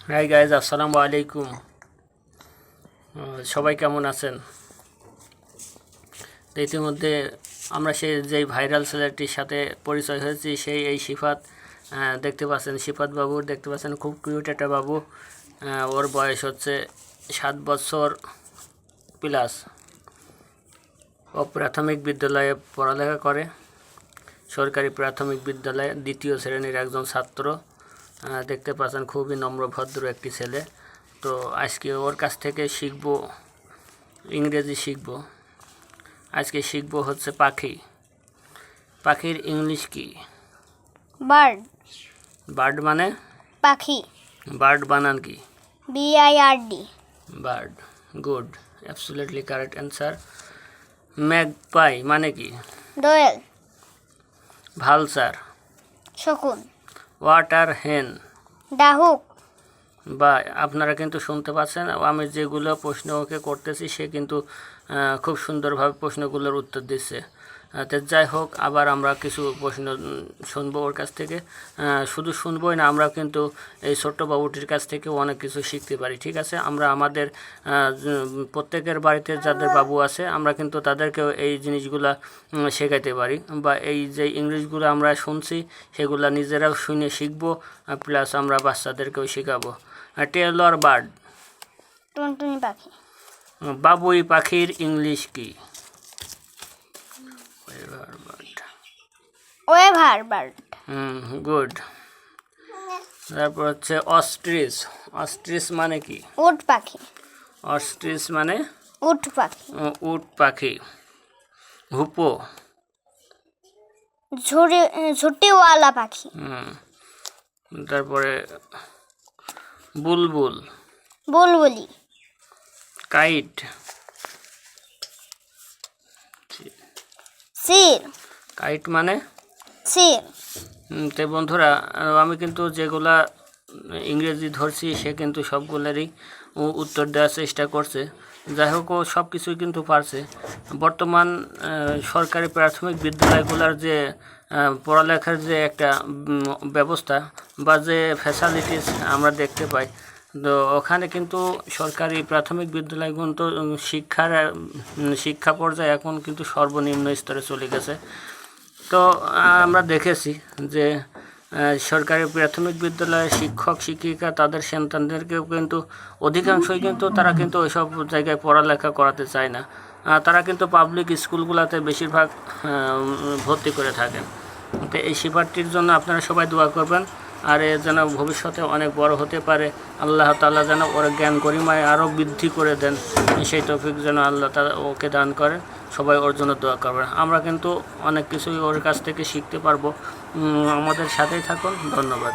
Hi guys, আসসালামু আলাইকুম। সবাই কেমন আছেন? তো ইতিমধ্যে আমরা যেই ভাইরাল ছেলেটির সাথে পরিচয় হয়েছি, এই সিফাত। দেখতে পাচ্ছেন সিফাত বাবু, দেখতে পাচ্ছেন খুব কিউট একটা বাবু। ওর বয়স হচ্ছে 7 বছর প্লাস। ও প্রাথমিক বিদ্যালয়ে পড়ালেখা করে, সরকারি প্রাথমিক বিদ্যালয়ে 2য় শ্রেণীর একজন ছাত্র। দেখতে পাচ্ছেন খুবই নম্র ভদ্র একটি ছেলে। তো আজকে ওর কাছ থেকে শিখব, ইংরেজি শিখব। আজকে শিখব হচ্ছে পাখি। পাখির ইংলিশ কি? বার্ড। বার্ড মানে পাখি। বার্ড বানান কি? BIRD। Bird, good, absolutely correct answer. Magpie মানে কি? দোয়েল। ভালচার। শকুন। ওয়াটার হেন। ডাহুক। বা আপনারা কিন্তু শুনতে পাচ্ছেন, আমি যেগুলো প্রশ্ন ওকে করতেছি সে কিন্তু খুব সুন্দরভাবে প্রশ্নগুলোর উত্তর দিচ্ছে। তো যাই হোক, আবার আমরা কিছু প্রশ্ন শুনবো ওর কাছ থেকে। শুধু শুনবোই না, আমরা কিন্তু এই ছোট্ট বাবুটির কাছ থেকে অনেক কিছু শিখতে পারি। ঠিক আছে, আমরা আমাদের প্রত্যেকের বাড়িতে যাদের বাবু আছে আমরা কিন্তু তাদেরকেও এই জিনিসগুলা শেখাইতে পারি, বা এই যে ইংলিশগুলো আমরা শুনছি সেগুলো নিজেরাও শুনে শিখবো, প্লাস আমরা বাচ্চাদেরকেও শেখাবো। Tailor bird. টুনটুনি পাখি। বাবুই পাখির ইংলিশ কি? Weaver bird. গুড। তারপর হচ্ছে অস্ট্রিচ। অস্ট্রিচ মানে কি? উট পাখি। অস্ট্রিচ মানে উট পাখি। উট পাখি। হুপো। ঝুটিওয়ালা পাখি। তারপরে বুলবুল। বুলবুলি। কাইট। সিল। কাইট মানে সিল। তো বন্ধুরা, আমি কিন্তু যেগুলা ইংরেজি ধরছি সে কিন্তু সবগুলোরই উত্তর দেওয়ার চেষ্টা করছে। যাই হোক, ও সব কিছুই কিন্তু পারছে। বর্তমান সরকারি প্রাথমিক বিদ্যালয়গুলোর যে পড়ালেখার যে একটা ব্যবস্থা বা যে ফ্যাসিলিটিস আমরা দেখতে পাই, তো ওখানে কিন্তু সরকারি প্রাথমিক বিদ্যালয় কিন্তু শিক্ষা পর্যায়ে এখন কিন্তু সর্বনিম্ন স্তরে চলে গেছে। তো আমরা দেখেছি যে সরকারি প্রাথমিক বিদ্যালয়ের শিক্ষক শিক্ষিকা তাদের সন্তানদেরকেও কিন্তু অধিকাংশই কিন্তু তারা কিন্তু ওইসব জায়গায় পড়ালেখা করাতে চায় না। তারা কিন্তু পাবলিক স্কুলগুলোতে বেশিরভাগ ভর্তি করে থাকেন। তো এই শিক্ষার্থীর জন্য আপনারা সবাই দোয়া করবেন, আর এ যেন ভবিষ্যতে অনেক বড় হতে পারে। আল্লাহ তাআলা যেন ওর জ্ঞান গরিমায় আরও বৃদ্ধি করে দেন, সেই তৌফিক যেন আল্লাহ তাআলা ওকে দান করেন। সবাই ওর জন্য দোয়া করবেন। আমরা কিন্তু অনেক কিছুই ওর কাছ থেকে শিখতে পারবো। আমাদের সাথেই থাকুন। ধন্যবাদ।